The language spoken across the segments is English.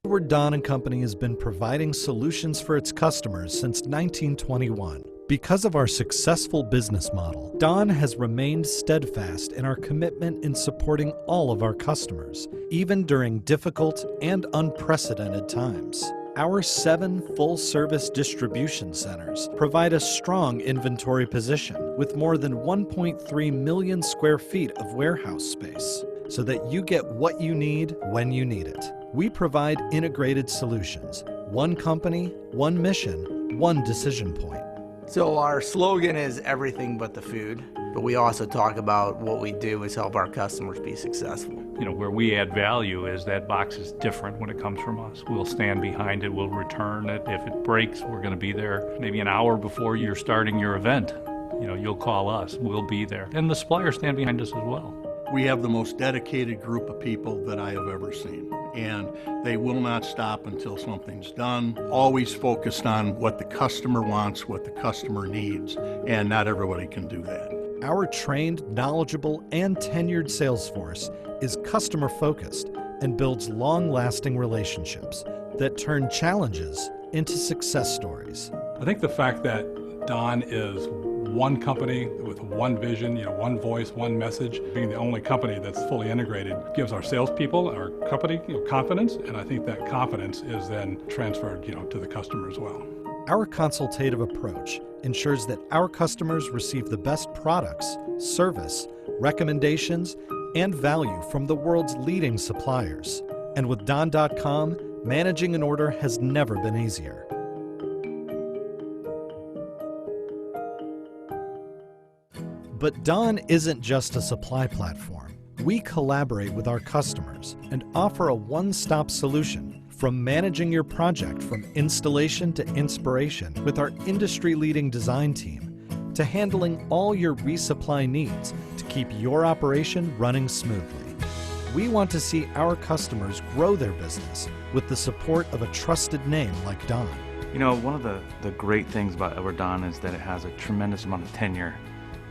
Edward Don & Company has been providing solutions for its customers since 1921. Because of our successful business model, Don has remained steadfast in our commitment in supporting all of our customers, even during difficult and unprecedented times. Our 7 full-service distribution centers provide a strong inventory position with more than 1.3 million square feet of warehouse space, so that you get what you need when you need it. We provide integrated solutions. One company, one mission, one decision point. So our slogan is everything but the food, but we also talk about what we do is help our customers be successful. You know, where we add value is that box is different when it comes from us. We'll stand behind it, we'll return it. If it breaks, we're going to be there maybe an hour before you're starting your event. You know, you'll call us, we'll be there. And the suppliers stand behind us as well. We have the most dedicated group of people that I have ever seen, and they will not stop until something's done. Always focused on what the customer wants, what the customer needs, and not everybody can do that. Our trained, knowledgeable, and tenured sales force is customer-focused and builds long-lasting relationships that turn challenges into success stories. I think the fact that Don is one company with one vision, one voice, one message, being the only company that's fully integrated gives our salespeople, our company, confidence, and I think that confidence is then transferred, to the customer as well. Our consultative approach ensures that our customers receive the best products, service, recommendations, and value from the world's leading suppliers. And with Don.com, managing an order has never been easier. But Don isn't just a supply platform. We collaborate with our customers and offer a one-stop solution, from managing your project from installation to inspiration with our industry-leading design team, to handling all your resupply needs to keep your operation running smoothly. We want to see our customers grow their business with the support of a trusted name like Don. One of the great things about Edward Don is that it has a tremendous amount of tenure.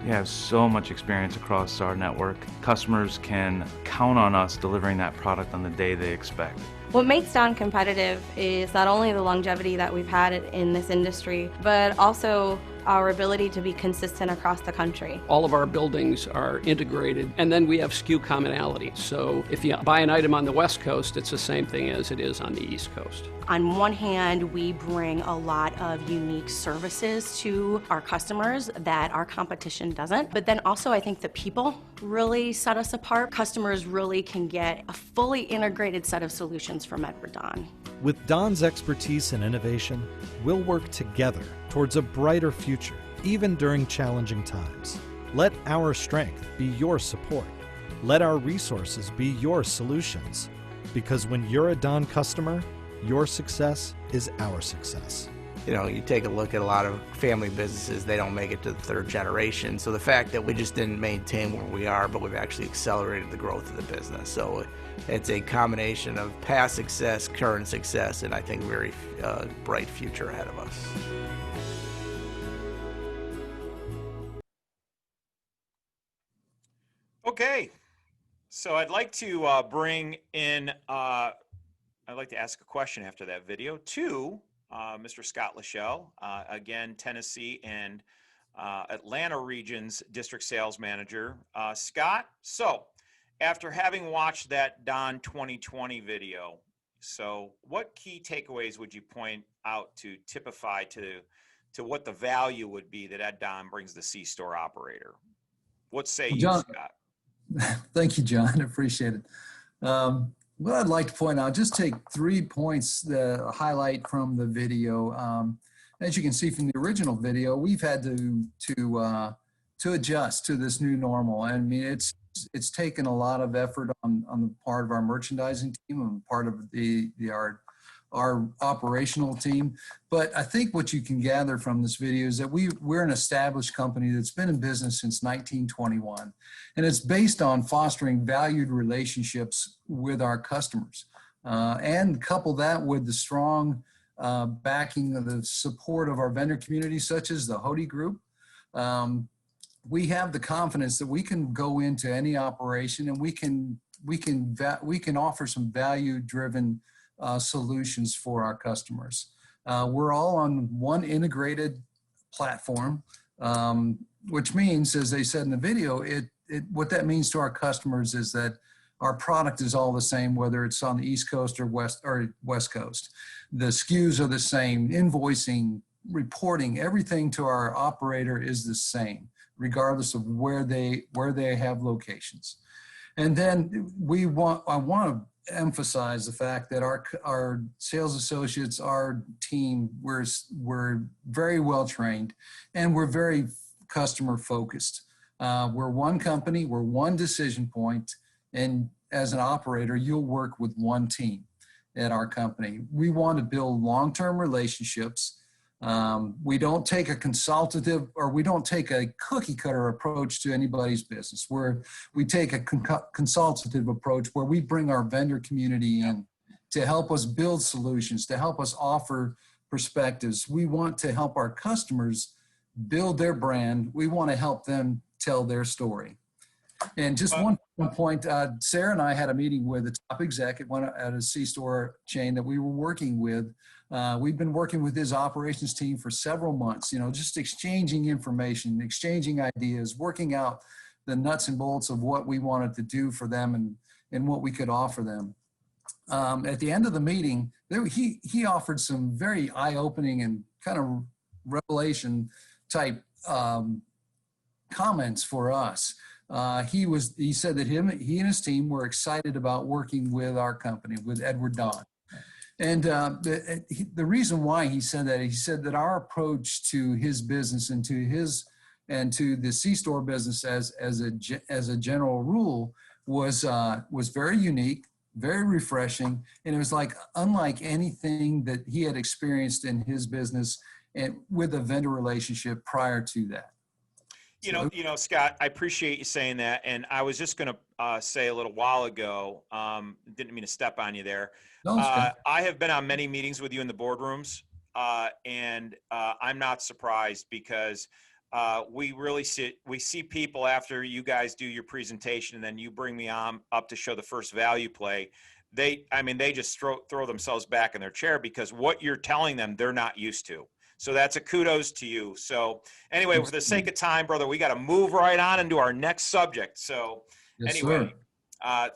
We have so much experience across our network. Customers can count on us delivering that product on the day they expect. What makes Don competitive is not only the longevity that we've had in this industry, but also our ability to be consistent across the country. All of our buildings are integrated, and then we have SKU commonality. So if you buy an item on the West Coast, it's the same thing as it is on the East Coast. On one hand, we bring a lot of unique services to our customers that our competition doesn't. But then also, I think the people really set us apart. Customers really can get a fully integrated set of solutions from Edward Don. With Don's expertise and innovation, we'll work together towards a brighter future, even during challenging times. Let our strength be your support. Let our resources be your solutions. Because when you're a Don customer, your success is our success. You take a look at a lot of family businesses, they don't make it to the 3rd generation. So the fact that we just didn't maintain where we are, but we've actually accelerated the growth of the business. So it's a combination of past success, current success, and I think very bright future ahead of us. Okay, so I'd like to bring in, I'd like to ask a question after that video to Mr. Scott Lachelle, again, Tennessee and Atlanta Region's District Sales Manager. Scott, so after having watched that Don 2020 video, so what key takeaways would you point out to typify to what the value would be that Ed Don brings the C-store operator? What say you, Scott? Thank you, John. I appreciate it. What I'd like to point out, just take 3 points that highlight from the video. As you can see from the original video, we've had to adjust to this new normal. I mean, it's taken a lot of effort on the part of our merchandising team and part of our operational team. But I think what you can gather from this video is that we're an established company that's been in business since 1921. And it's based on fostering valued relationships with our customers. And couple that with the strong backing of the support of our vendor community, such as the Hode Group. We have the confidence that we can go into any operation and we can offer some value-driven solutions for our customers. We're all on one integrated platform, which means, as they said in the video, what that means to our customers is that our product is all the same, whether it's on the East Coast or West Coast. The SKUs are the same, invoicing, reporting, everything to our operator is the same, regardless of where they have locations. And then I want to emphasize the fact that our sales associates, our team, we're very well trained, and we're very customer focused. We're one company, we're one decision point, and as an operator, you'll work with one team at our company. We want to build long-term relationships. We don't take a consultative, or we don't take a cookie cutter approach to anybody's business. We take a consultative approach where we bring our vendor community in to help us build solutions, to help us offer perspectives. We want to help our customers build their brand. We want to help them tell their story. And just one point, Sarah and I had a meeting with a top exec at a C-store chain that we were working with. We've been working with his operations team for several months, just exchanging information, exchanging ideas, working out the nuts and bolts of what we wanted to do for them and what we could offer them. At the end of the meeting, he offered some very eye-opening and kind of revelation type comments for us. He said that he and his team were excited about working with our company, with Edward Don. And the reason why he said that our approach to his business and to the C-store business as a general rule was very unique, very refreshing, and it was unlike anything that he had experienced in his business and with a vendor relationship prior to that. Scott, I appreciate you saying that. And I was just going to say a little while ago, didn't mean to step on you there. No, I have been on many meetings with you in the boardrooms, and I'm not surprised because we see people after you guys do your presentation and then you bring me up to show the first value play. They just throw themselves back in their chair because what you're telling them, they're not used to. So that's a kudos to you. So anyway, for the sake of time, brother, we got to move right on into our next subject. So anyway,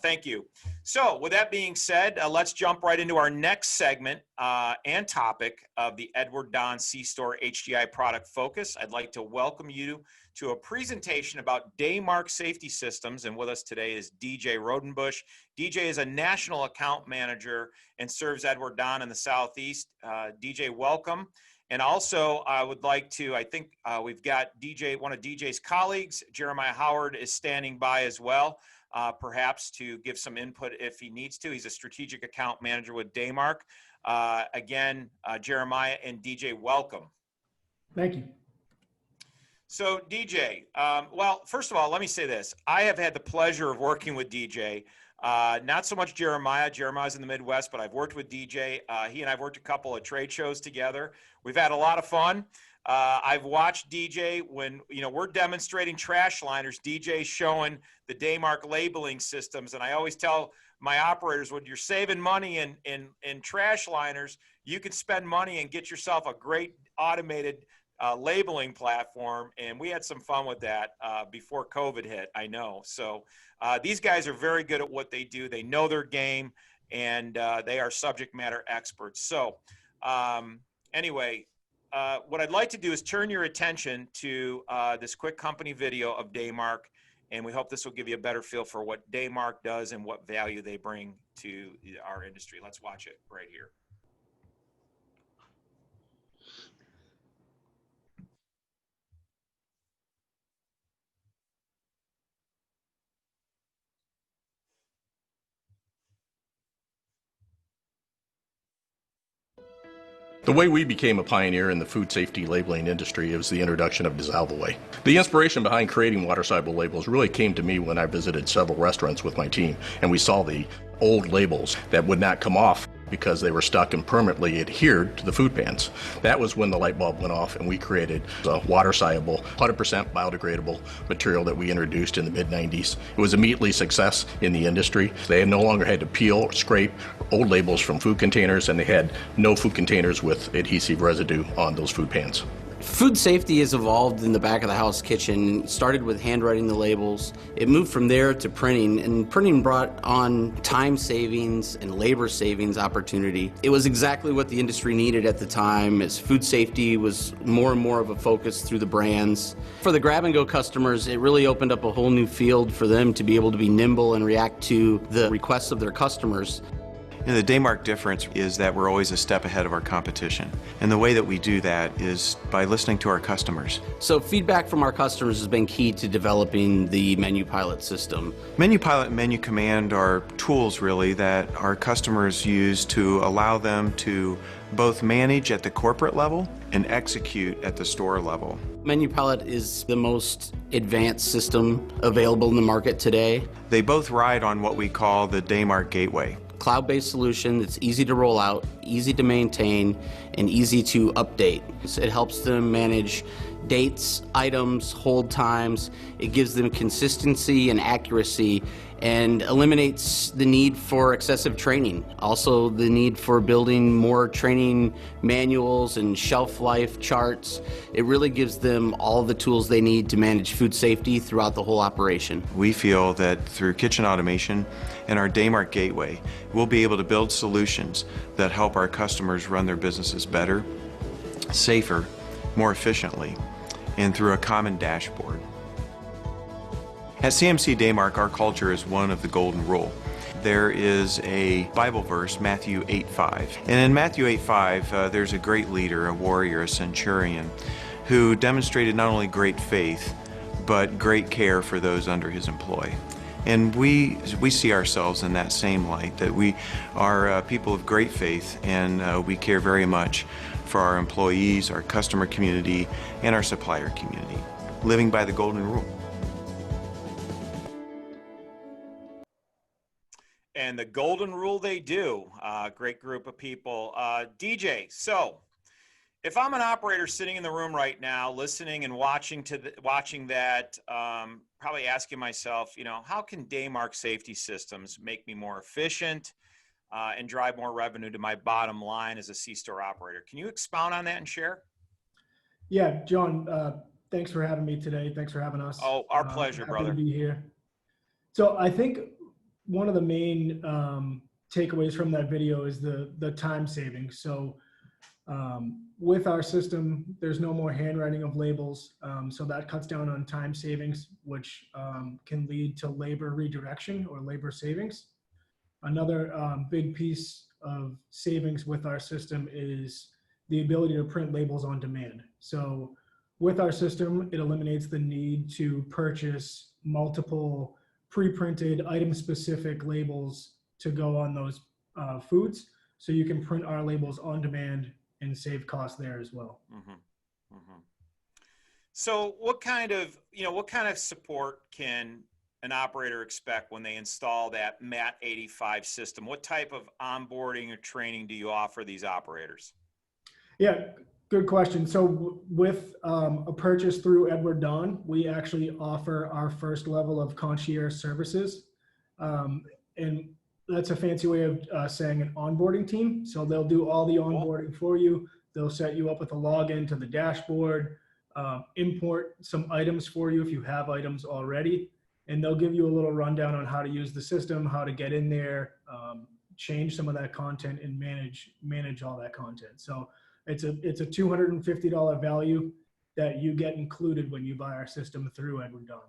thank you. So with that being said, let's jump right into our next segment and topic of the Edward Don C-Store HDI product focus. I'd like to welcome you to a presentation about Daymark Safety Systems. And with us today is DJ Rodenbush. DJ is a national account manager and serves Edward Don in the Southeast. DJ, welcome. And also, I would like to, we've got one of DJ's colleagues, Jeremiah Howard, is standing by as well, perhaps to give some input if he needs to. He's a strategic account manager with Daymark. Again, Jeremiah and DJ, welcome. Thank you. So DJ, well, first of all, let me say this. I have had the pleasure of working with DJ. Not so much Jeremiah. Jeremiah's in the Midwest, but I've worked with DJ. He and I've worked a couple of trade shows together. We've had a lot of fun. I've watched DJ when, we're demonstrating trash liners. DJ's showing the Daymark labeling systems. And I always tell my operators, when you're saving money in trash liners, you can spend money and get yourself a great automated labeling platform. And we had some fun with that before COVID hit, I know. So these guys are very good at what they do. They know their game, and they are subject matter experts. So anyway, what I'd like to do is turn your attention to this quick company video of Daymark, and we hope this will give you a better feel for what Daymark does and what value they bring to our industry. Let's watch it right here. The way we became a pioneer in the food safety labeling industry was the introduction of Dissolve Away. The inspiration behind creating water-soluble labels really came to me when I visited several restaurants with my team, and we saw the old labels that would not come off. because they were stuck and permanently adhered to the food pans. That was when the light bulb went off and we created a water-soluble, 100% biodegradable material that we introduced in the mid-90s. It was immediately a success in the industry. They no longer had to peel or scrape old labels from food containers, and they had no food containers with adhesive residue on those food pans. Food safety has evolved in the back of the house kitchen. It started with handwriting the labels. It moved from there to printing, and printing brought on time savings and labor savings opportunity. It was exactly what the industry needed at the time, as food safety was more and more of a focus through the brands. For the grab-and-go customers, it really opened up a whole new field for them to be able to be nimble and react to the requests of their customers. The Daymark difference is that we're always a step ahead of our competition. And the way that we do that is by listening to our customers. So feedback from our customers has been key to developing the Menu Pilot system. Menu Pilot and Menu Command are tools really that our customers use to allow them to both manage at the corporate level and execute at the store level. Menu Pilot is the most advanced system available in the market today. They both ride on what we call the Daymark Gateway. Cloud-based solution that's easy to roll out, easy to maintain, and easy to update. It helps them manage dates, items, hold times. It gives them consistency and accuracy, and eliminates the need for excessive training. Also the need for building more training manuals and shelf life charts. It really gives them all the tools they need to manage food safety throughout the whole operation. We feel that through kitchen automation and our Daymark Gateway, we'll be able to build solutions that help our customers run their businesses better, safer, more efficiently, and through a common dashboard. At CMC Daymark, our culture is one of the golden rule. There is a Bible verse, Matthew 8:5. And in Matthew 8:5, there's a great leader, a warrior, a centurion, who demonstrated not only great faith, but great care for those under his employ. And we see ourselves in that same light, that we are people of great faith, and we care very much for our employees, our customer community, and our supplier community, living by the golden rule. And the golden rule they do. Great group of people. DJ, so if I'm an operator sitting in the room right now, listening and watching that, probably asking myself, how can Daymark Safety Systems make me more efficient and drive more revenue to my bottom line as a C-store operator? Can you expound on that and share? Yeah, John, thanks for having me today. Thanks for having us. Oh, our pleasure, happy brother. to be here. So I think one of the main takeaways from that video is the time savings. So with our system, there's no more handwriting of labels. So that cuts down on time savings, which can lead to labor redirection or labor savings. Another big piece of savings with our system is the ability to print labels on demand. So with our system, it eliminates the need to purchase multiple pre-printed item-specific labels to go on those foods. So you can print our labels on demand and save costs there as well. Mm-hmm. Mm-hmm. So what kind of support can an operator expect when they install that MAT 85 system? What type of onboarding or training do you offer these operators? Yeah, good question. So with a purchase through Edward Don, we actually offer our first level of Concierge Services. And that's a fancy way of saying an onboarding team. So they'll do all the onboarding for you. They'll set you up with a login to the dashboard, import some items for you if you have items already. And they'll give you a little rundown on how to use the system, how to get in there, change some of that content, and manage all that content. So it's a $250 value that you get included when you buy our system through Edward Don.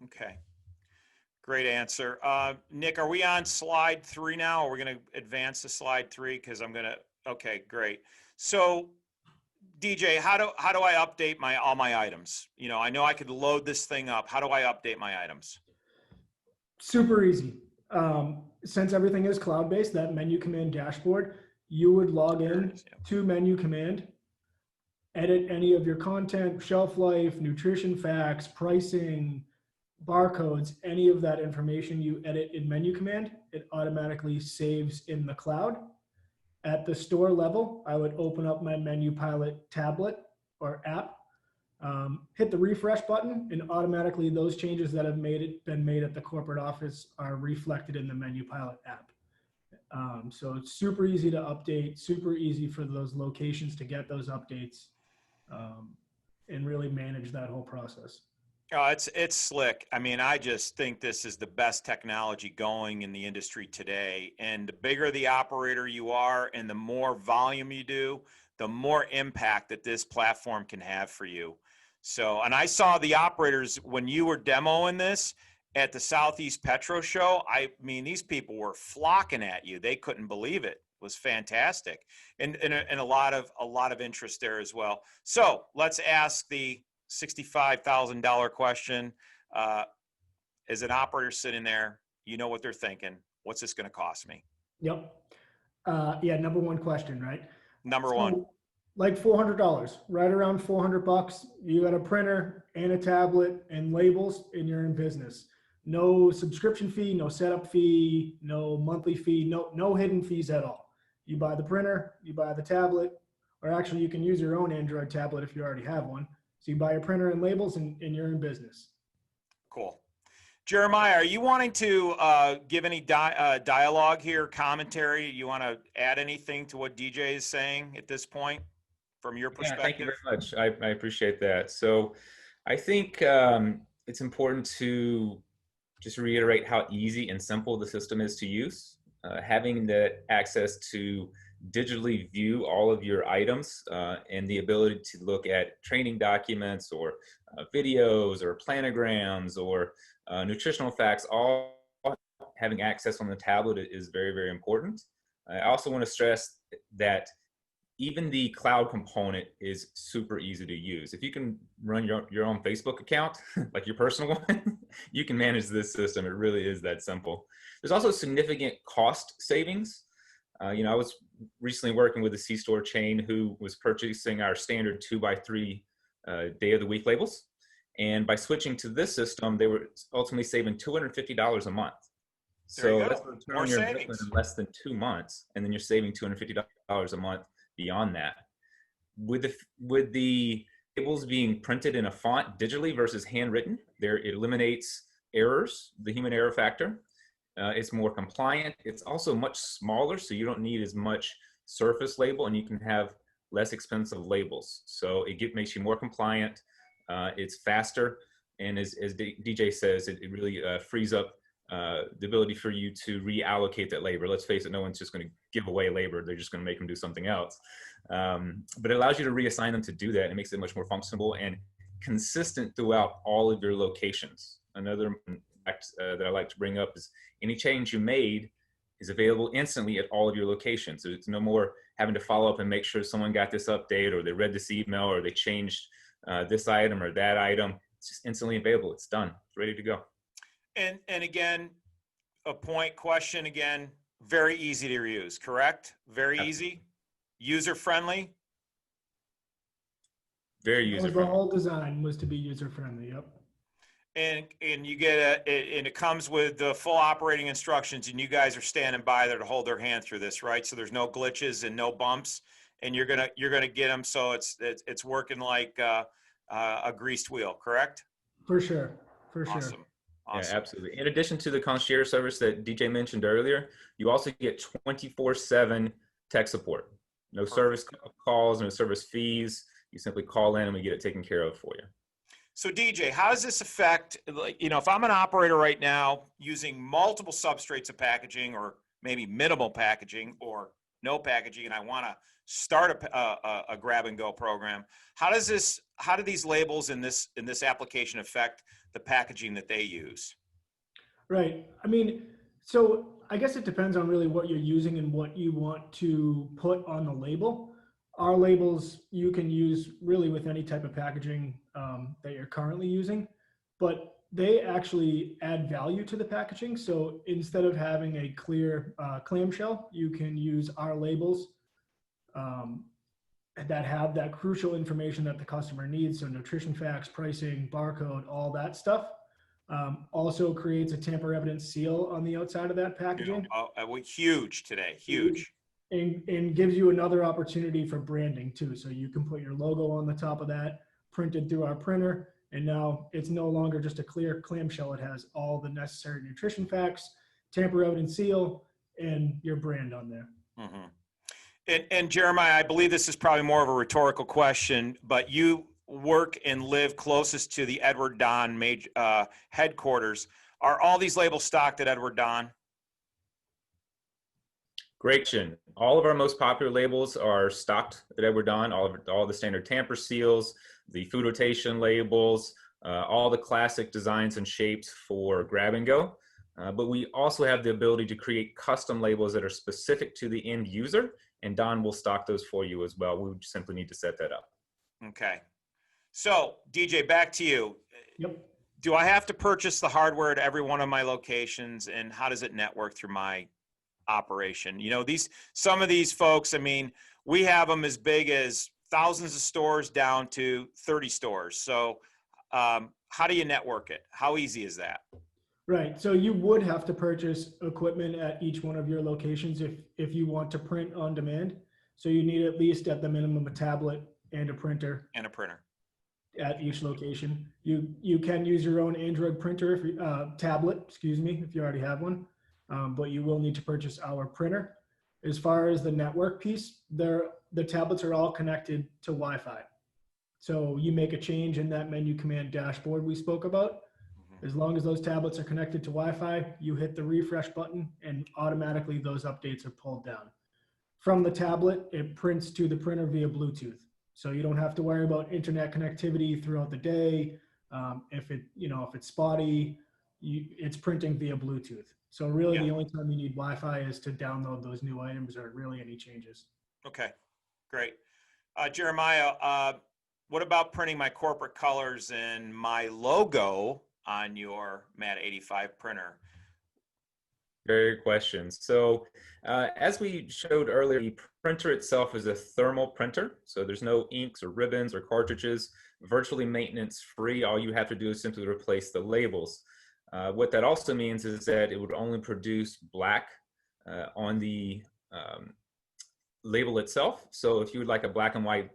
Okay, great answer. Nick, are we on slide 3 now? Or we're going to advance to slide 3? Because okay, great. So DJ, how do I update all my items? I know I could load this thing up. How do I update my items? Super easy. Since everything is cloud-based, that Menu Command dashboard, you would log in to Menu Command, edit any of your content, shelf life, nutrition facts, pricing, barcodes, any of that information you edit in Menu Command, it automatically saves in the cloud. At the store level, I would open up my Menu Pilot tablet or app, hit the refresh button, and automatically those changes that have been made at the corporate office are reflected in the Menu Pilot app. So it's super easy to update, super easy for those locations to get those updates, and really manage that whole process. Oh, it's slick. I mean, I just think this is the best technology going in the industry today. And the bigger the operator you are and the more volume you do, the more impact that this platform can have for you. So, and I saw the operators when you were demoing this at the Southeast Petro Show. I mean, these people were flocking at you. They couldn't believe it. It was fantastic. And a lot of interest there as well. So let's ask the $65,000 question. As an operator sitting there, you know what they're thinking. What's this going to cost me? Yep. Yeah, number one question, right? Number one. Like $400, right around $400. You got a printer and a tablet and labels, and you're in business. No subscription fee, no setup fee, no monthly fee, no hidden fees at all. You buy the printer, you buy the tablet, or actually you can use your own Android tablet if you already have one. So you buy your printer and labels, and you're in business. Cool. Jeremiah, are you wanting to give any dialogue here, commentary? You want to add anything to what DJ is saying at this point from your perspective? Yeah, thank you very much. I appreciate that. So I think it's important to just reiterate how easy and simple the system is to use. Having the access to digitally view all of your items and the ability to look at training documents or videos or planograms or nutritional facts, all having access on the tablet is very, very important. I also want to stress that even the cloud component is super easy to use. If you can run your own Facebook account, like your personal one, you can manage this system. It really is that simple. There's also significant cost savings. I was recently working with a C-store chain who was purchasing our standard 2x3 day of the week labels. And by switching to this system, they were ultimately saving $250 a month. So that's return your investment in less than 2 months, and then you're saving $250 a month beyond that. With the labels being printed in a font digitally versus handwritten, it eliminates errors, the human error factor. It's more compliant. It's also much smaller, so you don't need as much surface label, and you can have less expensive labels. So it makes you more compliant. It's faster, and as DJ says, it really frees up the ability for you to reallocate that labor. Let's face it, no one's just going to give away labor. They're just going to make them do something else. But it allows you to reassign them to do that. It makes it much more functional and consistent throughout all of your locations. Another fact that I like to bring up is any change you made is available instantly at all of your locations. So it's no more having to follow up and make sure someone got this update, or they read this email, or they changed this item or that item. It's just instantly available. It's done. It's ready to go. And again, question again, very easy to use, correct? Very easy, user-friendly? Very user-friendly. The whole design was to be user-friendly, yep. And you get and it comes with the full operating instructions, and you guys are standing by there to hold their hand through this, right? So there's no glitches and no bumps, and you're gonna get them so it's working like a greased wheel, correct? For sure, for sure. Awesome. Yeah, absolutely. In addition to the concierge service that DJ mentioned earlier, you also get 24/7 tech support. No service calls, no service fees. You simply call in and we get it taken care of for you. So DJ, how does this affect, if I'm an operator right now using multiple substrates of packaging, or maybe minimal packaging or no packaging, and I want to start a grab and go program, how do these labels in this application affect the packaging that they use? Right. I mean, so I guess it depends on really what you're using and what you want to put on the label. Our labels you can use really with any type of packaging that you're currently using, but they actually add value to the packaging. So instead of having a clear clamshell, you can use our labels that have that crucial information that the customer needs. So nutrition facts, pricing, barcode, all that stuff. Also creates a tamper evidence seal on the outside of that packaging. Huge today, huge. and gives you another opportunity for branding too. So you can put your logo on the top of that, printed through our printer, and now it's no longer just a clear clamshell. It has all the necessary nutrition facts, tamper evident seal, and your brand on there. And Jeremiah, I believe this is probably more of a rhetorical question, but you work and live closest to the Edward Don headquarters. Are all these labels stocked at Edward Don? Great question. All of our most popular labels are stocked at Edward Don. All the standard tamper seals, the food rotation labels, all the classic designs and shapes for grab and go. But we also have the ability to create custom labels that are specific to the end user, and Don will stock those for you as well. We would simply need to set that up. Okay. So, DJ, back to you. Yep. Do I have to purchase the hardware at every one of my locations, and how does it network through my operation? You know, some of these folks, I mean, we have them as big as thousands of stores down to 30 stores. So how do you network it? How easy is that? Right. So you would have to purchase equipment at each one of your locations if you want to print on demand. So you need at least at the minimum a tablet and a printer. And a printer. At each location. You can use your own Android printer, tablet, excuse me, if you already have one. But you will need to purchase our printer. As far as the network piece, the tablets are all connected to Wi-Fi. So you make a change in that menu command dashboard we spoke about. As long as those tablets are connected to Wi-Fi, you hit the refresh button and automatically those updates are pulled down. From the tablet, it prints to the printer via Bluetooth. So you don't have to worry about internet connectivity throughout the day. If it's spotty, it's printing via Bluetooth. So really the only time you need Wi-Fi is to download those new items or really any changes. Okay, great. Jeremiah, what about printing my corporate colors and my logo on your MAT 85 printer? Very good question. So as we showed earlier, the printer itself is a thermal printer. So there's no inks or ribbons or cartridges, virtually maintenance free. All you have to do is simply replace the labels. What that also means is that it would only produce black on the label itself. So if you would like a black and white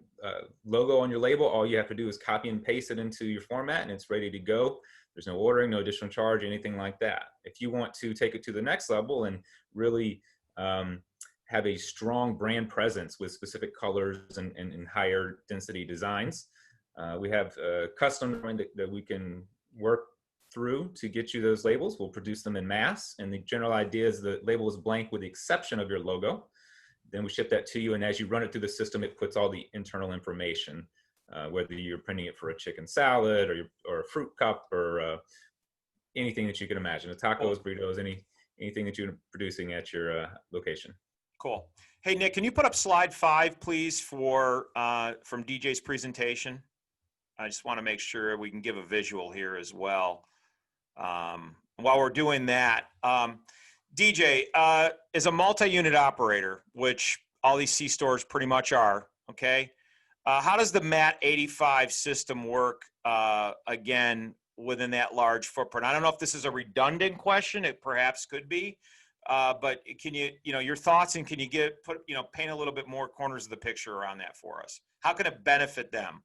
logo on your label, all you have to do is copy and paste it into your format and it's ready to go. There's no ordering, no additional charge, anything like that. If you want to take it to the next level and really have a strong brand presence with specific colors and higher density designs, we have a custom that we can work through to get you those labels. We'll produce them in mass, and the general idea is the label is blank with the exception of your logo. Then we ship that to you, and as you run it through the system, it puts all the internal information, whether you're printing it for a chicken salad or a fruit cup or anything that you can imagine, the tacos, burritos, anything that you're producing at your location. Cool. Hey, Nick, can you put up slide 5, please, from DJ's presentation? I just want to make sure we can give a visual here as well. While we're doing that, DJ, is a multi-unit operator, which all these C-stores pretty much are, okay? How does the MAT 85 system work, again, within that large footprint? I don't know if this is a redundant question. It perhaps could be. But can you, your thoughts, and can you paint a little bit more corners of the picture around that for us? How can it benefit them?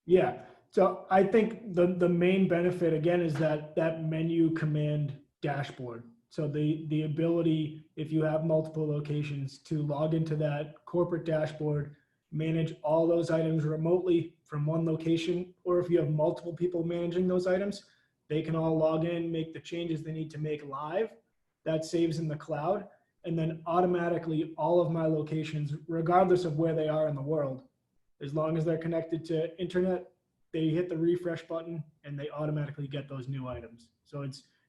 Yeah. So I think the main benefit, again, is that menu command dashboard. So the ability, if you have multiple locations, to log into that corporate dashboard, manage all those items remotely from one location, or if you have multiple people managing those items, they can all log in, make the changes they need to make live. That saves in the cloud. And then automatically all of my locations, regardless of where they are in the world, as long as they're connected to internet, they hit the refresh button and they automatically get those new items. So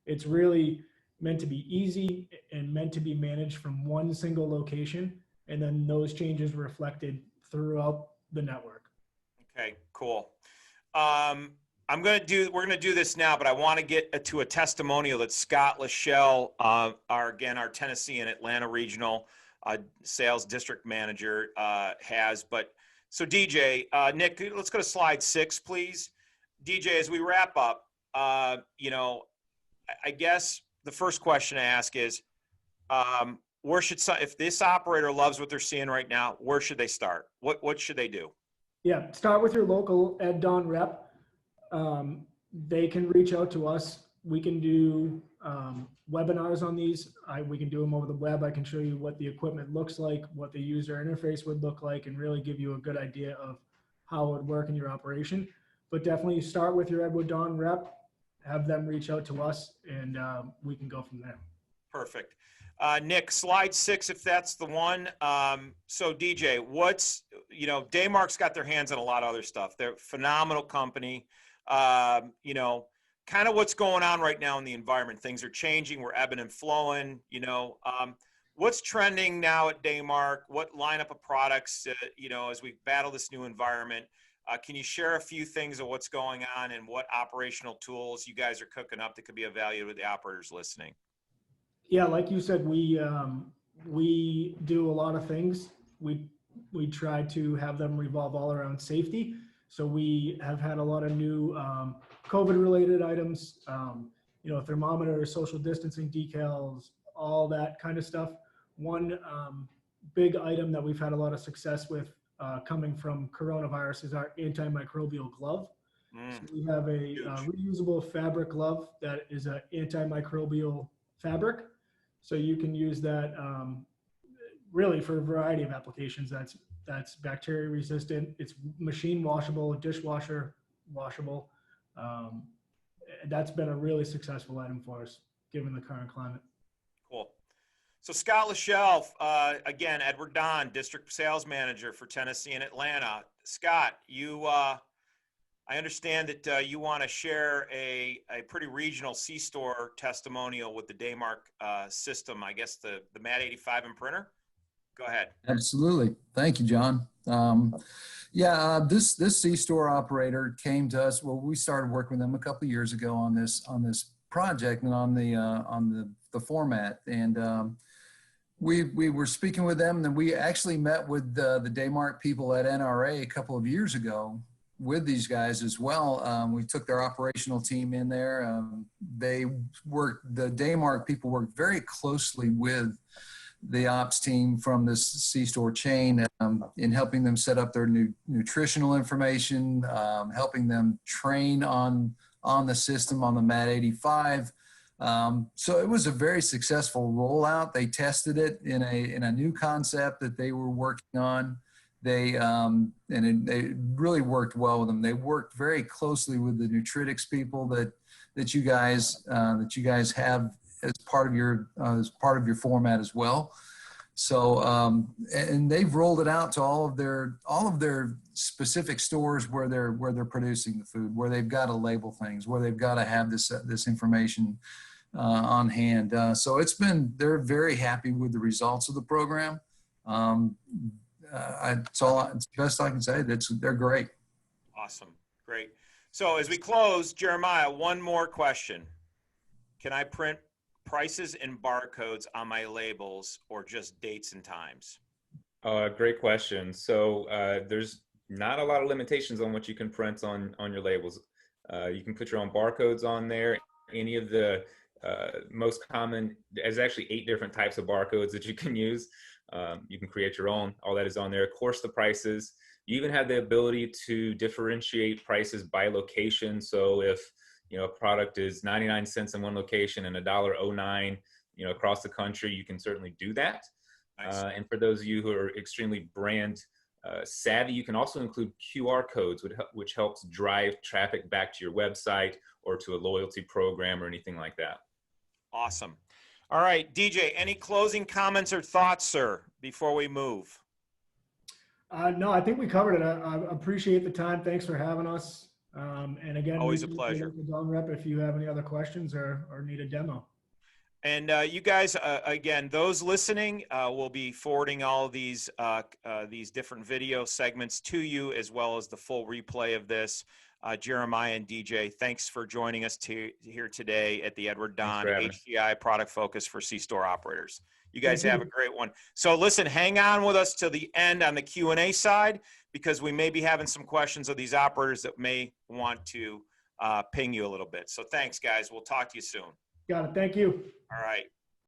it's really meant to be easy and meant to be managed from one single location, and then those changes reflected throughout the network. Okay, cool. We're going to do this now, but I want to get to a testimonial that Scott Lachelle, our Tennessee and Atlanta regional sales district manager, has. But so DJ, Nick, let's go to slide 6, please. DJ, as we wrap up, I guess the first question to ask is, if this operator loves what they're seeing right now, where should they start? What should they do? Yeah, start with your local Ed Don rep. They can reach out to us. We can do webinars on these. We can do them over the web. I can show you what the equipment looks like, what the user interface would look like, and really give you a good idea of how it would work in your operation. But definitely start with your Edward Don rep, have them reach out to us, and we can go from there. Perfect. Nick, slide 6, if that's the one. So DJ, Daymark's got their hands on a lot of other stuff. They're a phenomenal company. Kind of what's going on right now in the environment. Things are changing. We're ebbing and flowing. What's trending now at Daymark? What lineup of products, as we battle this new environment? Can you share a few things of what's going on and what operational tools you guys are cooking up that could be of value to the operators listening? Yeah, like you said, we do a lot of things. We try to have them revolve all around safety. So we have had a lot of new COVID-related items, thermometers, social distancing decals, all that kind of stuff. One big item that we've had a lot of success with coming from coronavirus is our antimicrobial glove. So we have a reusable fabric glove that is an antimicrobial fabric. So you can use that really for a variety of applications. That's bacteria resistant. It's machine washable, dishwasher washable. That's been a really successful item for us given the current climate. Cool. So Scott Lachelle, again, Edward Don, District Sales Manager for Tennessee and Atlanta. Scott, I understand that you want to share a pretty regional C-store testimonial with the Daymark system, I guess the MAT 85 and printer. Go ahead. Absolutely. Thank you, John. This C-store operator came to us. Well, we started working with them a couple of years ago on this project and on the format. And we were speaking with them, and then we actually met with the Daymark people at NRA a couple of years ago with these guys as well. We took their operational team in there. The Daymark people worked very closely with the ops team from this C-store chain in helping them set up their nutritional information, helping them train on the system on the MAT 85. So it was a very successful rollout. They tested it in a new concept that they were working on. It really worked well with them. They worked very closely with the Nutritics people that you guys have as part of your format as well. So and they've rolled it out to all of their specific stores where they're producing the food, where they've got to label things, where they've got to have this information on hand. So they're very happy with the results of the program. It's the best I can say. They're great. Awesome. Great. So as we close, Jeremiah, one more question. Can I print prices and barcodes on my labels or just dates and times? Great question. So there's not a lot of limitations on what you can print on your labels. You can put your own barcodes on there. Any of the most common, there's actually 8 different types of barcodes that you can use. You can create your own. All that is on there. Of course, the prices. You even have the ability to differentiate prices by location. So if a product is 99 cents in one location and $1.09, across the country, you can certainly do that. Nice. And for those of you who are extremely brand savvy, you can also include QR codes, which helps drive traffic back to your website or to a loyalty program or anything like that. Awesome. All right, DJ, any closing comments or thoughts, sir, before we move? No, I think we covered it. I appreciate the time. Thanks for having us. And again, always a pleasure. Rep, if you have any other questions or need a demo. And you guys, again, those listening, will be forwarding all of these different video segments to you, as well as the full replay of this. Jeremiah and DJ, thanks for joining us here today at the Edward Don HDI Product Focus for C-Store Operators. You guys have a great one. So listen, hang on with us till the end on the Q&A side, because we may be having some questions of these operators that may want to ping you a little bit. So thanks, guys. We'll talk to you soon. Got it. Thank you. All right.